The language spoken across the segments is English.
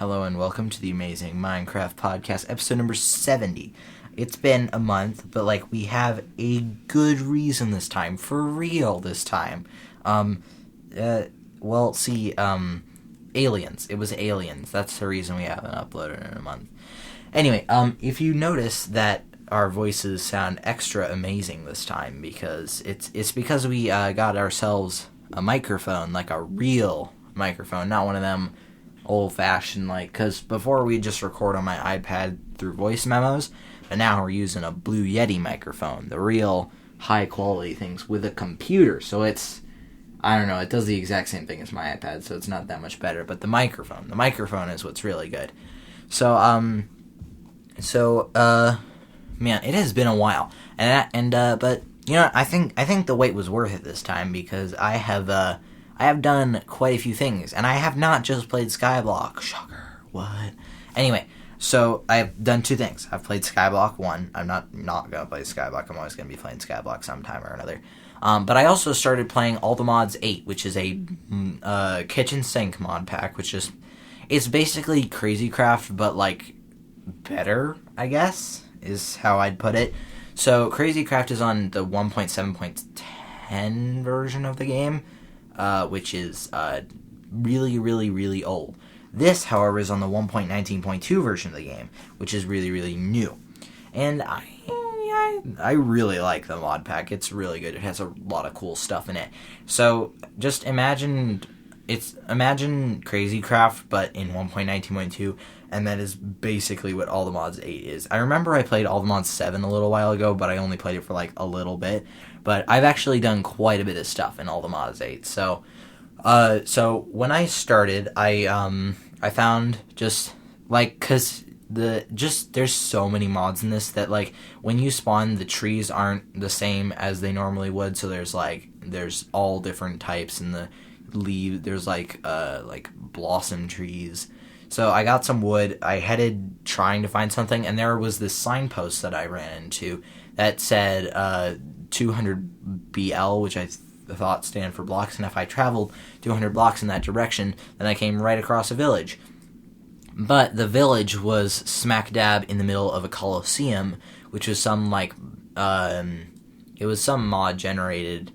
Hello and welcome to the Amazing Minecraft Podcast, episode number 70. It's been a month, but we have a good reason this time, for real this time. Aliens. It was aliens. That's the reason we haven't uploaded in a month. Anyway, if you notice that our voices sound extra amazing this time, because it's because we got ourselves a microphone, like a real microphone, not one of them old-fashioned, because before we just record on my iPad through voice memos, but now we're using a Blue Yeti microphone, the real high-quality things with a computer, so it does the exact same thing as my iPad, so it's not that much better, but the microphone is what's really good. Man, it has been a while, but I think the wait was worth it this time, because I have done quite a few things, and I have not just played Skyblock. Shocker. What? Anyway, so I've done two things. I've played Skyblock 1. I'm not going to play Skyblock. I'm always going to be playing Skyblock sometime or another. But I also started playing All the Mods 8, which is a kitchen sink mod pack, it's basically Crazy Craft, but, better, I guess, is how I'd put it. So Crazy Craft is on the 1.7.10 version of the game, which is really, really, really old. This, however, is on the 1.19.2 version of the game, which is really, really new. And I really like the mod pack. It's really good. It has a lot of cool stuff in it. So just imagine Crazy Craft, but in 1.19.2, and that is basically what All the Mods 8 is. I remember I played All the Mods 7 a little while ago, but I only played it for a little bit. But I've actually done quite a bit of stuff in All the Mods 8. So when I started, I found because there's so many mods in this that when you spawn, the trees aren't the same as they normally would. So there's all different types in the leaves. There's blossom trees. So I got some wood. I headed trying to find something, and there was this signpost that I ran into that said 200 BL, which I thought stand for blocks, and if I traveled 200 blocks in that direction, then I came right across a village. But the village was smack dab in the middle of a coliseum, which was some mod generated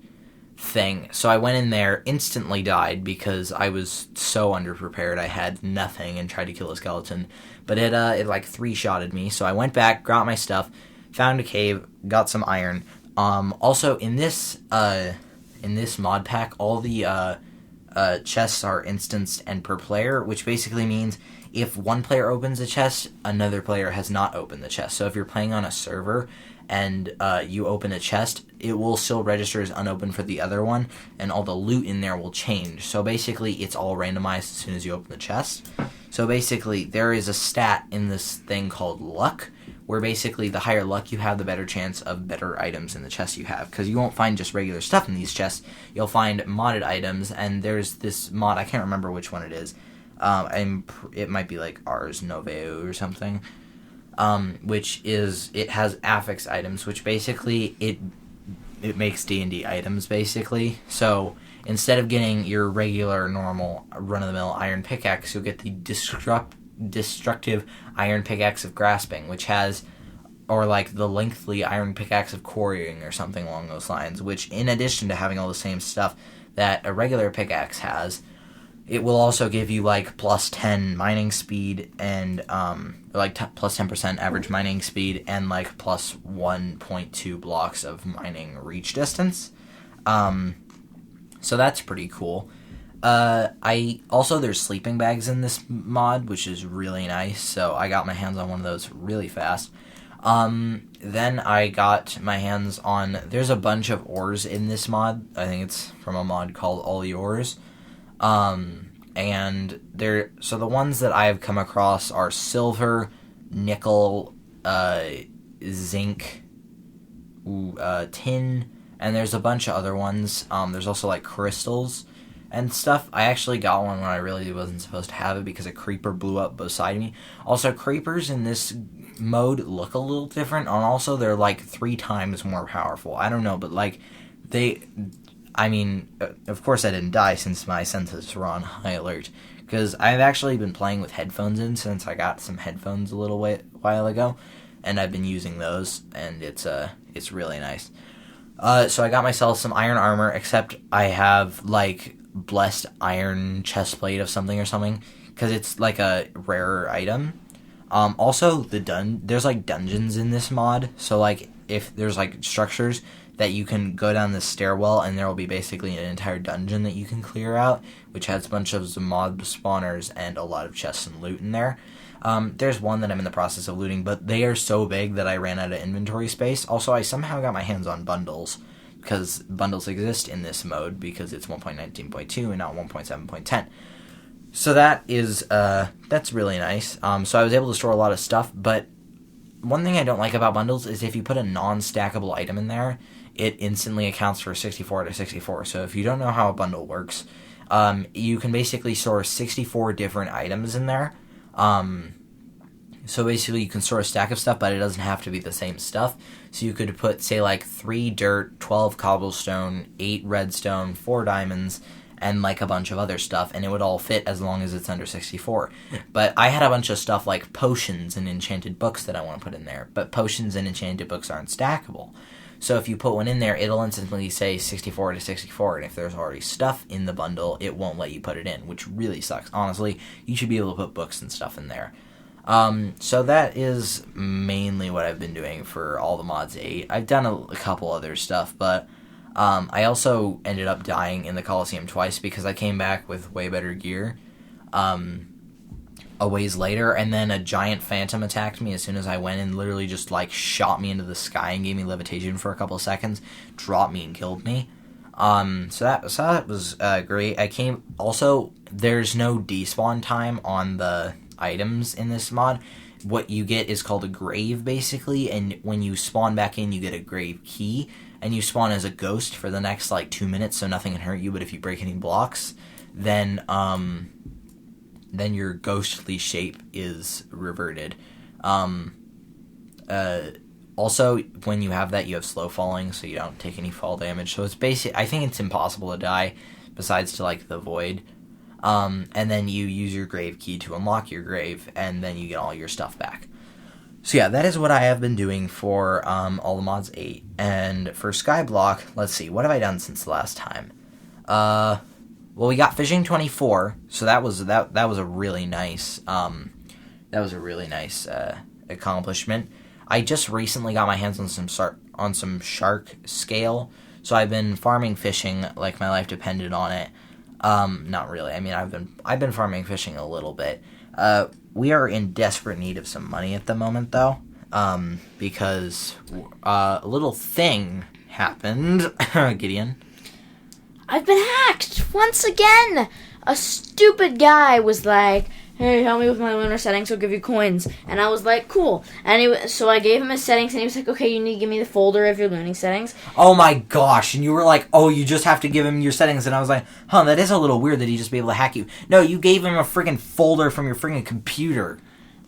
thing. So I went in there, instantly died because I was so underprepared. I had nothing and tried to kill a skeleton, but it three-shotted me. So I went back, got my stuff, found a cave, got some iron. Also in this mod pack, all the chests are instanced and per player, which basically means if one player opens a chest, another player has not opened the chest. So if you're playing on a server and you open a chest, it will still register as unopened for the other one, and all the loot in there will change. So basically, it's all randomized as soon as you open the chest. So basically, there is a stat in this thing called luck, where basically the higher luck you have, the better chance of better items in the chests you have. Because you won't find just regular stuff in these chests. You'll find modded items, and there's this mod, I can't remember which one it is. It might be Ars Noveo or something. It has affix items, which basically it makes D&D items, basically. So instead of getting your regular, normal, run-of-the-mill iron pickaxe, you'll get the destructive iron pickaxe of grasping, which has, or the lengthy iron pickaxe of quarrying or something along those lines, which in addition to having all the same stuff that a regular pickaxe has, it will also give you plus 10 mining speed and plus 10% average mining speed and plus 1.2 blocks of mining reach distance. So that's pretty cool. There's sleeping bags in this mod, which is really nice. So I got my hands on one of those really fast. Then I got my hands on, there's a bunch of ores in this mod. I think it's from a mod called All Yours. And so the ones that I've come across are silver, nickel, zinc, tin, and there's a bunch of other ones. There's also crystals and stuff. I actually got one when I really wasn't supposed to have it because a creeper blew up beside me. Also, creepers in this mode look a little different, and also they're 3 times more powerful. I don't know, but of course I didn't die since my senses were on high alert, because I've actually been playing with headphones in since I got some headphones a little while ago, and I've been using those, and it's really nice. So I got myself some iron armor, except I have, like, blessed iron chestplate of something or something, because it's, like, a rarer item. Also, there's, like, dungeons in this mod, so, like, if there's, like, structures that you can go down this stairwell, and there will be basically an entire dungeon that you can clear out, which has a bunch of mob spawners and a lot of chests and loot in there. There's one that I'm in the process of looting, but they are so big that I ran out of inventory space. Also, I somehow got my hands on bundles, because bundles exist in this mode, because it's 1.19.2 and not 1.7.10. So that's really nice. So I was able to store a lot of stuff, but one thing I don't like about bundles is if you put a non-stackable item in there, it instantly accounts for 64 to 64. So if you don't know how a bundle works, you can basically store 64 different items in there. So basically you can store a stack of stuff, but it doesn't have to be the same stuff. So you could put, say, like 3 dirt, 12 cobblestone, 8 redstone, 4 diamonds, and like a bunch of other stuff, and it would all fit as long as it's under 64. But I had a bunch of stuff like potions and enchanted books that I want to put in there, but potions and enchanted books aren't stackable. So if you put one in there, it'll instantly say 64 to 64, and if there's already stuff in the bundle, it won't let you put it in, which really sucks. Honestly, you should be able to put books and stuff in there. So that is mainly what I've been doing for all the mods 8. I've done a couple other stuff, but I also ended up dying in the Coliseum twice because I came back with way better gear a ways later, and then a giant phantom attacked me as soon as I went and literally just, like, shot me into the sky and gave me levitation for a couple of seconds, dropped me and killed me. So that was great. Also, there's no despawn time on the items in this mod. What you get is called a grave, basically, and when you spawn back in, you get a grave key, and you spawn as a ghost for the next, like, 2 minutes, so nothing can hurt you, but if you break any blocks, then your ghostly shape is reverted. Also, when you have that, you have slow falling, so you don't take any fall damage, so it's I think it's impossible to die, besides to, like, the void. And then you use your grave key to unlock your grave, and then you get all your stuff back. So yeah, that is what I have been doing for all the mods 8. And for Skyblock, let's see, what have I done since the last time? Well, we got Fishing 24, so that was a really nice accomplishment. I just recently got my hands on some shark scale, so I've been farming fishing like my life depended on it. Not really. I mean, I've been farming fishing a little bit. We are in desperate need of some money at the moment, though, because a little thing happened. Gideon? I've been hacked once again. A stupid guy was like, "Hey, help me with my lunar settings, I'll give you coins." And I was like, cool. And so I gave him his settings, and he was like, okay, you need to give me the folder of your lunar settings. Oh my gosh, and you were like, oh, you just have to give him your settings, and I was like, huh, that is a little weird that he'd just be able to hack you. No, you gave him a friggin' folder from your friggin' computer.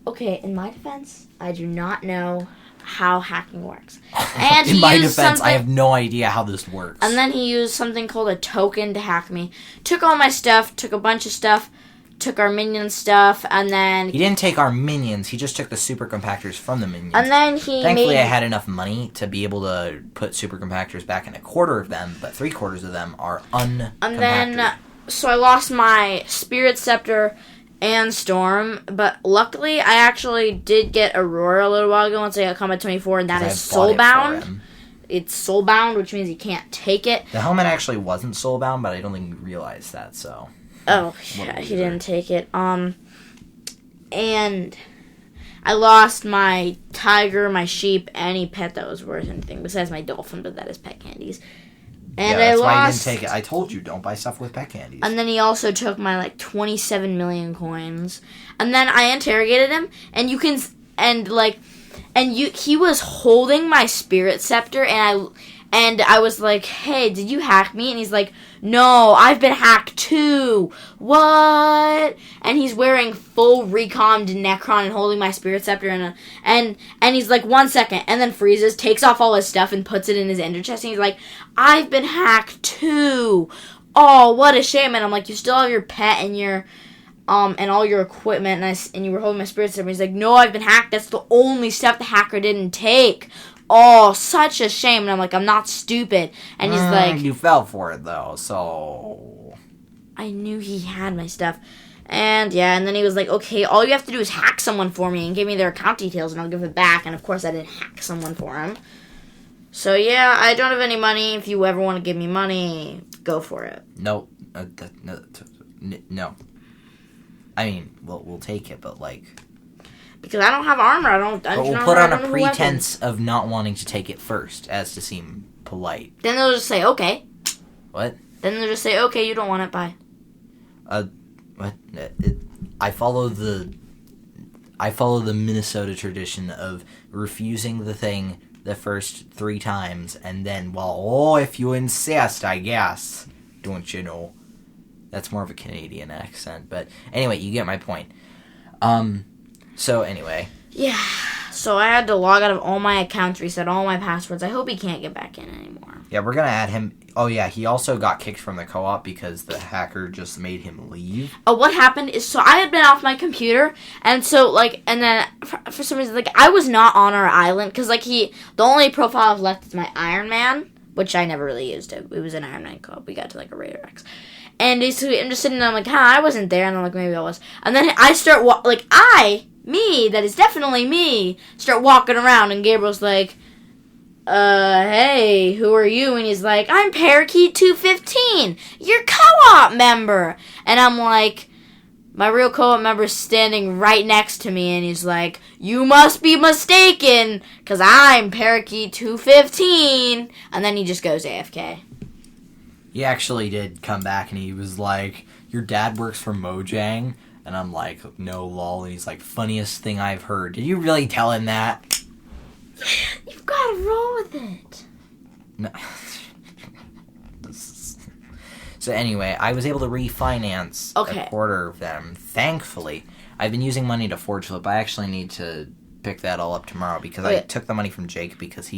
Okay, in my defense, I do not know how hacking works. And in my defense, I have no idea how this works. And then he used something called a token to hack me. Took all my stuff, took a bunch of stuff, took our minion stuff, and then... He didn't take our minions, he just took the super compactors from the minions. And then Thankfully, I had enough money to be able to put super compactors back in a quarter of them, but 3/4 of them are uncompacted. And then, so I lost my Spirit Scepter and Storm, but luckily, I actually did get Aurora a little while ago once I got Combat 24, and that is soulbound. It's soulbound, which means you can't take it. The helmet actually wasn't soulbound, but I don't think you realized that, so... Oh, yeah, he didn't take it. And I lost my tiger, my sheep, any pet that was worth anything, besides my dolphin, but that is pet candies. And that's why I didn't take it. I told you, don't buy stuff with pet candies. And then he also took my, 27 million coins. And then I interrogated him, and he was holding my Spirit Scepter, and I was like, hey, did you hack me? And he's like, no, I've been hacked too. What? And he's wearing full recommed Necron and holding my Spirit Scepter. And he's like, 1 second. And then freezes, takes off all his stuff and puts it in his ender chest. And he's like, I've been hacked too. Oh, what a shame. And I'm like, you still have your pet and your and all your equipment, and you were holding my spirit scepter. He's like, no, I've been hacked. That's the only step the hacker didn't take. Oh, such a shame. And I'm like, I'm not stupid. And he's like... You fell for it, though, so... I knew he had my stuff. And, yeah, and then he was like, okay, all you have to do is hack someone for me and give me their account details, and I'll give it back. And, of course, I didn't hack someone for him. So, yeah, I don't have any money. If you ever want to give me money, go for it. No. No. I mean, we'll take it, but, like... Because I don't have armor. But we'll put on a pretense of not wanting to take it first, as to seem polite. Then they'll just say, okay. What? Then they'll just say, okay, you don't want it, bye. What? I follow the Minnesota tradition of refusing the thing the first 3 times, and then, well, if you insist, I guess. Don't you know? That's more of a Canadian accent, but anyway, you get my point. So anyway. Yeah, so I had to log out of all my accounts, reset all my passwords. I hope he can't get back in anymore. Yeah, we're gonna add him. Oh yeah, he also got kicked from the co-op because the hacker just made him leave. What happened is, so I had been off my computer, and so, like, and then for some reason, like, I was not on our island, because, like, the only profile I've left is my Iron Man, which I never really used it. It was an Iron Man co-op. We got to, like, a Raider X. And basically, I'm just sitting there, I'm like, I wasn't there, and I'm like, maybe I was. And then I start, that is definitely me, start walking around, and Gabriel's like, hey, who are you? And he's like, I'm Parakeet 215, your co-op member. And I'm like, my real co-op member's standing right next to me, and he's like, you must be mistaken, because I'm Parakeet 215. And then he just goes AFK. He actually did come back, and he was like, your dad works for Mojang? And I'm like, no, lol. And he's like, funniest thing I've heard. Did you really tell him that? You've got to roll with it. No. So anyway, I was able to refinance a quarter of them. Thankfully, I've been using money to forge flip. I actually need to pick that all up tomorrow because I took the money from Jake because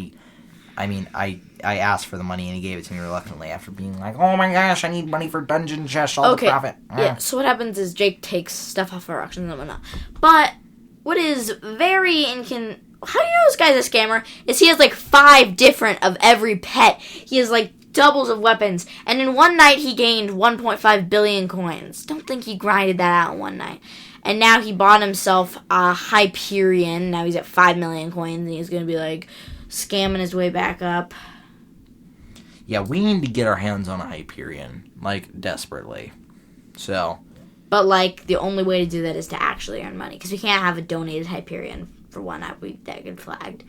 I asked for the money and he gave it to me reluctantly after being like, oh my gosh, I need money for dungeon chests, all the profit. Yeah, so what happens is Jake takes stuff off our auctions and whatnot. But what is very how do you know this guy's a scammer? Is he has like 5 different of every pet. He has like doubles of weapons. And in one night he gained 1.5 billion coins. Don't think he grinded that out in one night. And now he bought himself a Hyperion. Now he's at 5 million coins and he's going to be like scamming his way back up. Yeah, we need to get our hands on a Hyperion, like, desperately. So. But, like, the only way to do that is to actually earn money. Because we can't have a donated Hyperion. For one, that would get flagged.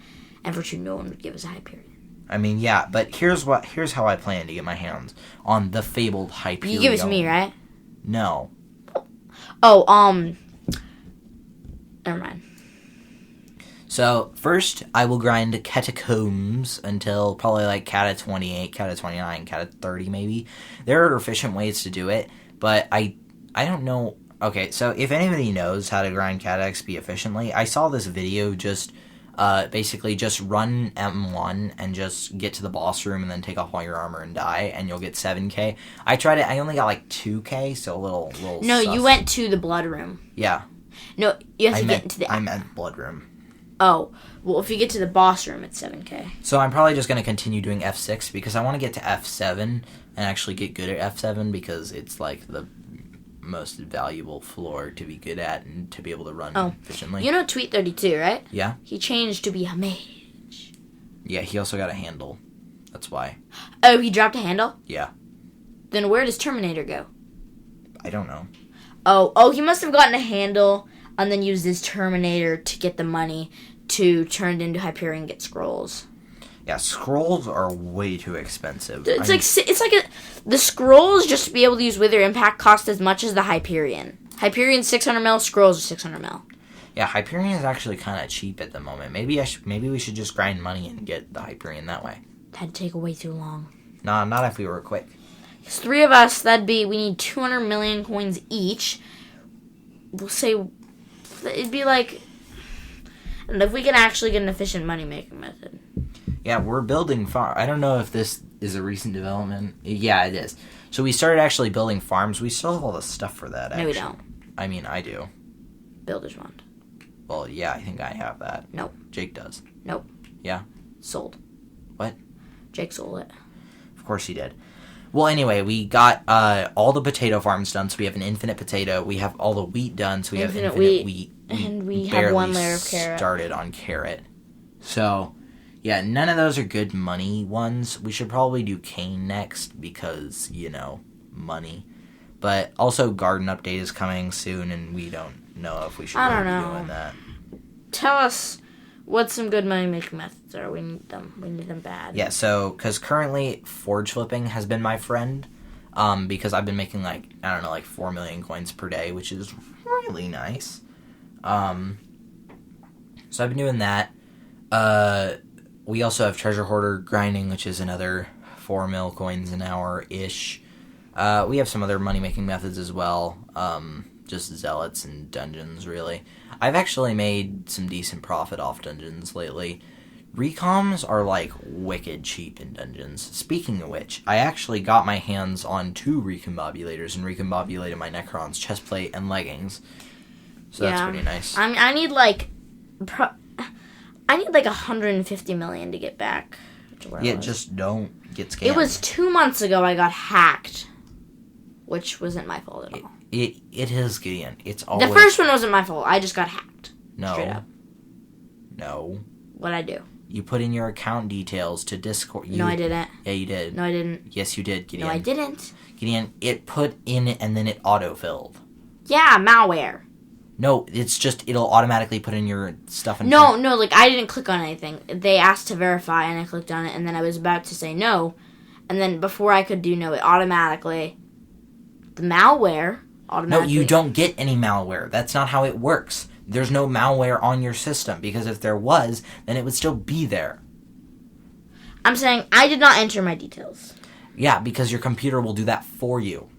And for 2, no one would give us a Hyperion. I mean, yeah, but here's how I plan to get my hands on the fabled Hyperion. You give it to me, right? No. Oh, never mind. So, first, I will grind Catacombs until probably, like, Cata 28, Cata 29, Cata 30, maybe. There are efficient ways to do it, but I don't know. Okay, so if anybody knows how to grind Cata XP efficiently, I saw this video basically just run M1 and just get to the boss room and then take off all your armor and die, and you'll get 7k. I tried it, I only got, like, 2k, so a little No, sus. You went to the blood room. Yeah. No, you have to get into I meant blood room. Oh, well, if you get to the boss room, it's 7k. So I'm probably just going to continue doing F6 because I want to get to F7 and actually get good at F7 because it's like the most valuable floor to be good at and to be able to run efficiently. You know Tweet 32, right? Yeah. He changed to be a mage. Yeah, he also got a handle. That's why. Oh, he dropped a handle? Yeah. Then where does Terminator go? I don't know. Oh, he must have gotten a handle and then used his Terminator to get the money to turn it into Hyperion and get scrolls. Yeah, scrolls are way too expensive. The scrolls just to be able to use Wither Impact cost as much as the Hyperion. Hyperion's 600 mil, scrolls are 600 mil. Yeah, Hyperion is actually kind of cheap at the moment. Maybe we should just grind money and get the Hyperion that way. That'd take way too long. Nah, not if we were quick. It's 3 of us. We need 200 million coins each. We'll say it'd be like. And if we can actually get an efficient money-making method. Yeah, we're building farm. I don't know if this is a recent development. Yeah, it is. So we started actually building farms. We still have all the stuff for that, actually. No, we don't. I mean, I do. Builder's Wand. Well, yeah, I think I have that. Nope. Jake does. Nope. Yeah? Sold. What? Jake sold it. Of course he did. Well, anyway, we got all the potato farms done, so we have an infinite potato. We have all the wheat done, so we have infinite wheat. And we have one layer of carrot. Started on carrot. So, yeah, none of those are good money ones. We should probably do cane next because, money. But also Garden Update is coming soon, and we don't know if we should be doing that. Tell us what some good money-making methods are. We need them. We need them bad. Yeah, so, because currently Forge Flipping has been my friend, because I've been making, 4 million coins per day, which is really nice. So I've been doing that. We also have Treasure Hoarder grinding, which is another 4 mil coins an hour-ish. We have some other money-making methods as well. Just zealots and dungeons, really. I've actually made some decent profit off dungeons lately. Recoms are, wicked cheap in dungeons. Speaking of which, I actually got my hands on 2 recombobulators and recombobulated my Necron's chestplate and leggings. So that's pretty nice. I need, I need 150 million to get back to where I was. Just don't get scammed. It was 2 months ago I got hacked, which wasn't my fault at all. It is, Gideon. It's always... The first one wasn't my fault. I just got hacked. No. Straight up. No. What'd I do? You put in your account details to Discord. No, I didn't. Yeah, you did. No, I didn't. Yes, you did, Gideon. No, I didn't. Gideon, it put in and then it autofilled. Yeah, malware. No, it's just, it'll automatically put in your stuff. No, I didn't click on anything. They asked to verify, and I clicked on it, and then I was about to say no. And then before I could do no, it automatically... The malware automatically... No, you don't get any malware. That's not how it works. There's no malware on your system, because if there was, then it would still be there. I'm saying I did not enter my details. Yeah, because your computer will do that for you.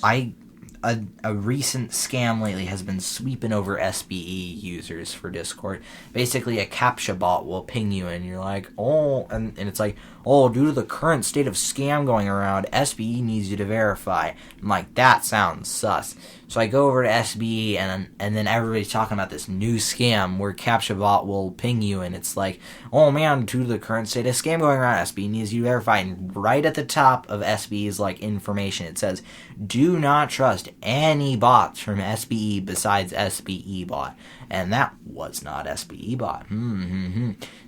A recent scam lately has been sweeping over SBE users for Discord. Basically, a CAPTCHA bot will ping you, and you're like, oh, and it's like, oh, due to the current state of scam going around, SBE needs you to verify. I'm like, that sounds sus. So I go over to SBE, and then everybody's talking about this new scam where CAPTCHA bot will ping you, and it's like, oh man, due to the current state of scam going around, SBE needs you to verify. And right at the top of SBE's information, it says, do not trust any bots from SBE besides SBE bot. And that was not SBE bot.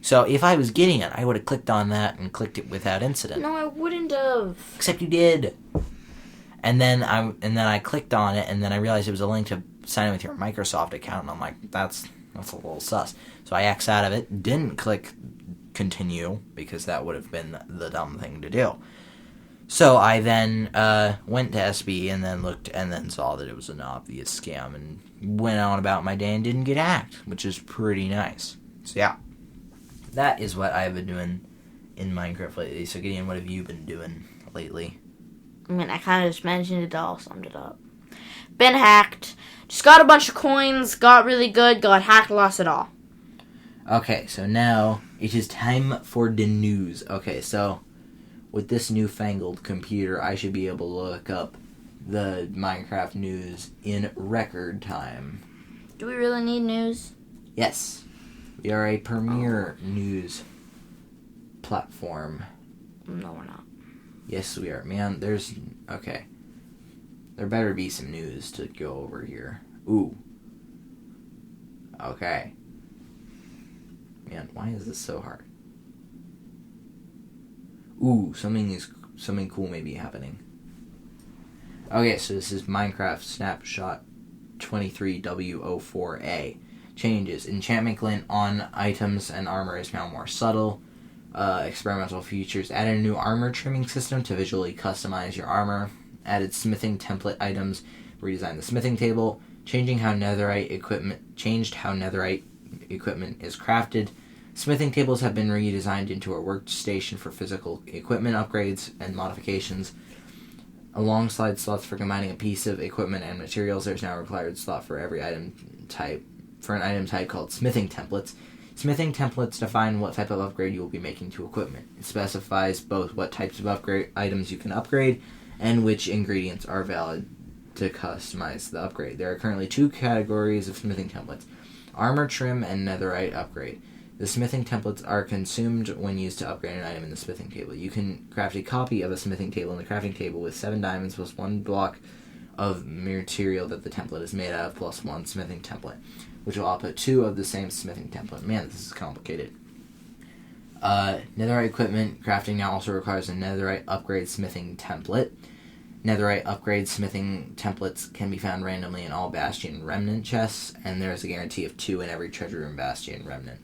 So if I was Gideon, I would have clicked on that and clicked it without incident. No, I wouldn't have. Except you did. And then I clicked on it, and then I realized it was a link to sign in with your Microsoft account, and I'm like, that's a little sus. So I X out of it, didn't click continue, because that would have been the dumb thing to do. So I then went to SB and then looked and then saw that it was an obvious scam and went on about my day and didn't get hacked, which is pretty nice. So yeah, that is what I've been doing in Minecraft lately. So Gideon, what have you been doing lately? I mean, I kind of just mentioned it all, summed it up. Been hacked. Just got a bunch of coins, got really good, got hacked, lost it all. Okay, so now it is time for the news. Okay, so with this newfangled computer, I should be able to look up the Minecraft news in record time. Do we really need news? Yes. We are a premier news platform. No, we're not. Yes, we are. Man, okay. There better be some news to go over here. Ooh. Okay. Man, why is this so hard? Ooh, something cool may be happening. Okay, so this is Minecraft Snapshot 23W04A. Changes. Enchantment glint on items and armor is now more subtle. Experimental features. Added a new armor trimming system to visually customize your armor. Added smithing template items. Redesigned the smithing table. Changed how netherite equipment is crafted. Smithing tables have been redesigned into a workstation for physical equipment upgrades and modifications. Alongside slots for combining a piece of equipment and materials, there's now a required slot for every item type, for an item type called smithing templates. Smithing templates define what type of upgrade you will be making to equipment. It specifies both what types of upgrade items you can upgrade and which ingredients are valid to customize the upgrade. There are currently 2 categories of smithing templates: armor trim and netherite upgrade. The smithing templates are consumed when used to upgrade an item in the smithing table. You can craft a copy of a smithing table in the crafting table with 7 diamonds plus 1 block of material that the template is made out of plus 1 smithing template, which will output 2 of the same smithing template. Man, this is complicated. Netherite equipment crafting now also requires a netherite upgrade smithing template. Netherite upgrade smithing templates can be found randomly in all Bastion Remnant chests, and there is a guarantee of 2 in every treasure room Bastion Remnant.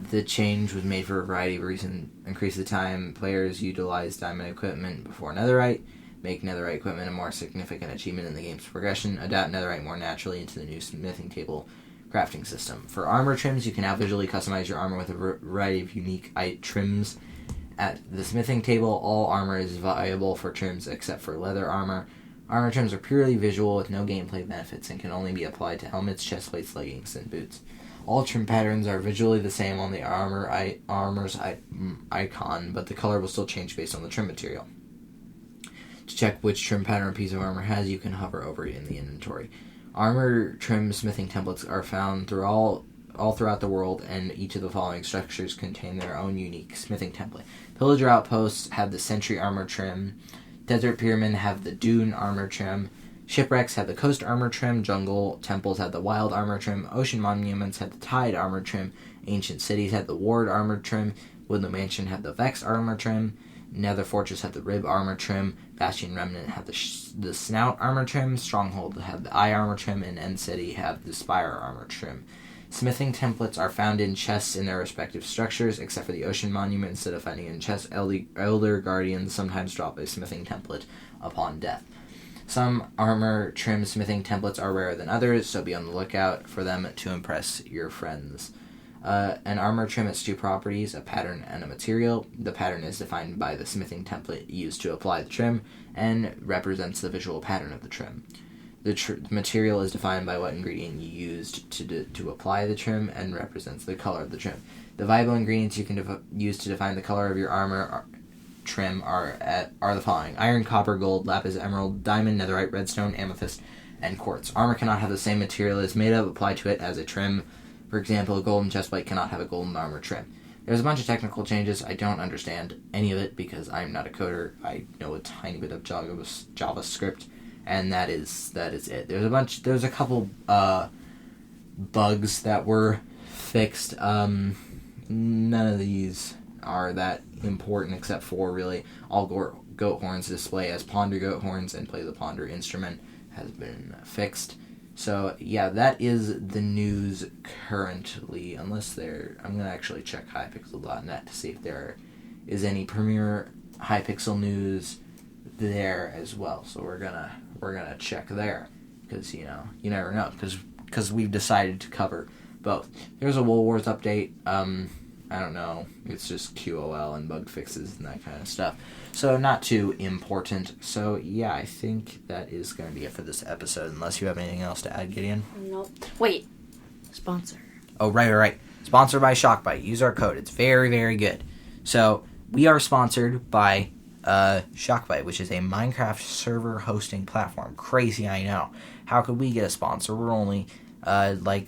The change was made for a variety of reasons: increase the time players utilize diamond equipment before netherite, make netherite equipment a more significant achievement in the game's progression, adapt netherite more naturally into the new smithing table crafting system. For armor trims, you can now visually customize your armor with a variety of unique trims. At the smithing table, all armor is viable for trims except for leather armor. Armor trims are purely visual with no gameplay benefits and can only be applied to helmets, chestplates, leggings, and boots. All trim patterns are visually the same on the armor's icon, but the color will still change based on the trim material. To check which trim pattern a piece of armor has, you can hover over it in the inventory. Armor trim smithing templates are found all throughout the world, and each of the following structures contain their own unique smithing template. Pillager outposts have the sentry armor trim. Desert pyramid have the dune armor trim. Shipwrecks have the coast armor trim. Jungle temples have the wild armor trim. Ocean monuments have the tide armor trim. Ancient cities have the ward armor trim. Woodland mansion have the vex armor trim. Nether fortress have the rib armor trim. Bastion remnant have the snout armor trim. Stronghold have the eye armor trim, and end city have the spire armor trim. Smithing templates are found in chests in their respective structures, except for the ocean monument. Instead of finding in chests, elder guardians sometimes drop a smithing template upon death. Some armor trim smithing templates are rarer than others, so be on the lookout for them to impress your friends. An armor trim has 2 properties, a pattern and a material. The pattern is defined by the smithing template used to apply the trim, and represents the visual pattern of the trim. The material is defined by what ingredient you used to apply the trim, and represents the color of the trim. The viable ingredients you can use to define the color of your armor trim are the following: iron, copper, gold, lapis, emerald, diamond, netherite, redstone, amethyst, and quartz. Armor cannot have the same material it's made of applied to it as a trim. For example, a golden chestplate cannot have a golden armor trim. There's a bunch of technical changes. I don't understand any of it because I'm not a coder. I know a tiny bit of JavaScript, and that is it. There's a couple bugs that were fixed. None of these are that important except for really all goat horns display as ponder goat horns and play the ponder instrument has been fixed. So yeah, that is the news currently, unless I'm going to actually check hypixel.net to see if there is any premier Hypixel news there as well. So we're gonna check there, because you never know, because we've decided to cover both. There's a Wool Wars update. I don't know, it's just QOL and bug fixes and that kind of stuff. So not too important. So yeah, I think that is going to be it for this episode, unless you have anything else to add, Gideon. Nope. Wait. Sponsor. Oh, right. Sponsored by Shockbyte. Use our code. It's very, very good. So we are sponsored by Shockbyte, which is a Minecraft server hosting platform. Crazy, I know. How could we get a sponsor? We're only like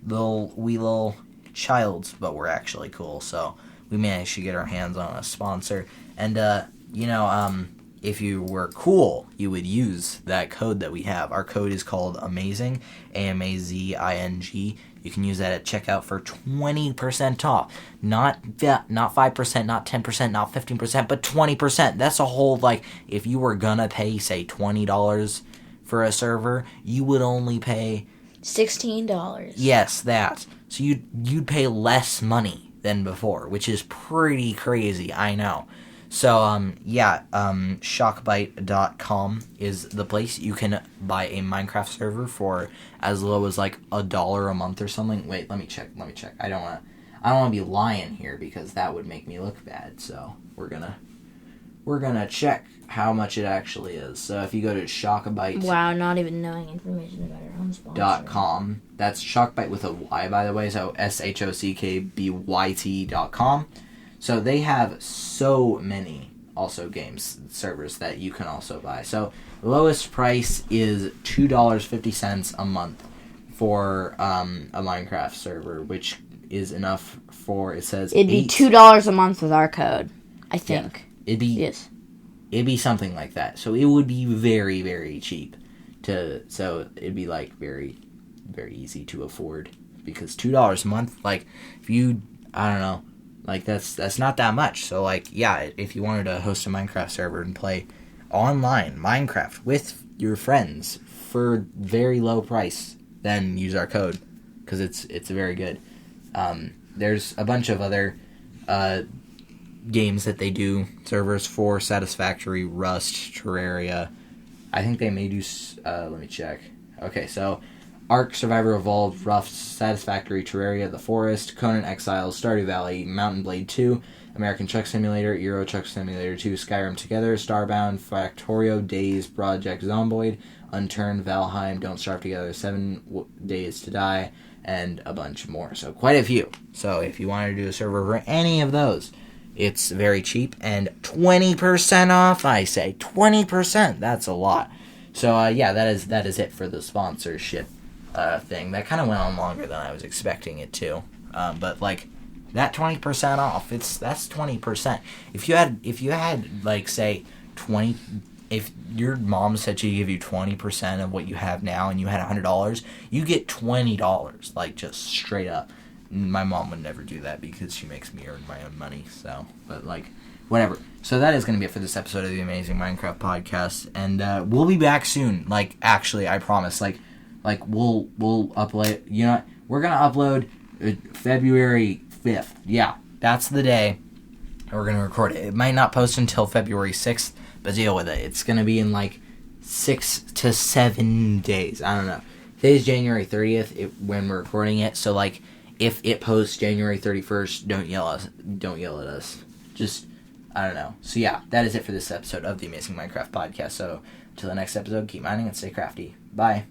little childs, but we're actually cool, so we managed to get our hands on a sponsor. And if you were cool, you would use that code that we have. Our code is called AMAZING, AMAZING. You can use that at checkout for 20% off. Not 5%, not 10%, not 15%, but 20%. That's a whole, if you were gonna pay, say, $20 for a server, you would only pay $16. Yes, that. So you'd pay less money than before, which is pretty crazy, I know. So, Shockbyte.com is the place. You can buy a Minecraft server for as low as, $1 a month or something. Wait, let me check. I don't want to be lying here, because that would make me look bad. So, we're gonna check how much it actually is. So, if you go to Shockbyte... Wow, not even knowing information about our own sponsor. .com. That's Shockbyte with a Y, by the way. So, SHOCKBYT.com. So they have so many also games servers that you can also buy. So the lowest price is $2.50 a month for a Minecraft server, which is enough for, it says, it'd be $2 a month with our code, I think. Yeah, it'd be something like that. So it would be very, very cheap so it'd be like very, very easy to afford, because $2 a month, like, if you, I don't know, like, that's not that much. So, like, yeah, if you wanted to host a Minecraft server and play online Minecraft with your friends for very low price, then use our code, because it's very good. There's a bunch of other games that they do servers for: Satisfactory, Rust, Terraria. I think they may do, let me check. Okay, so Ark, Survivor Evolved, Rust, Satisfactory, Terraria, The Forest, Conan Exiles, Stardew Valley, Mountain Blade 2, American Truck Simulator, Euro Truck Simulator 2, Skyrim Together, Starbound, Factorio, Days, Project Zomboid, Unturned, Valheim, Don't Starve Together, 7 Days to Die, and a bunch more. So quite a few. So if you wanted to do a server for any of those, it's very cheap and 20% off, I say. 20%. That's a lot. So yeah, that is it for the sponsorship thing. That kind of went on longer than I was expecting it to. But like that 20% off, that's 20%. If you had like, say, 20, if your mom said she'd give you 20% of what you have now and you had $100, you get $20, like, just straight up. My mom would never do that because she makes me earn my own money. So, but like, whatever. So that is going to be it for this episode of the Amazing Minecraft Podcast, and we'll be back soon. Like, actually, I promise. Like we'll upload. You know what? We're gonna upload February 5th. Yeah, that's the day we're gonna record it. It might not post until February 6th, but deal with it. It's gonna be in like 6 to 7 days. I don't know. Today's January 30th when we're recording it. So like, if it posts January 31st, don't yell at us. Just, I don't know. So yeah, that is it for this episode of the Amazing Minecraft Podcast. So until the next episode, keep mining and stay crafty. Bye.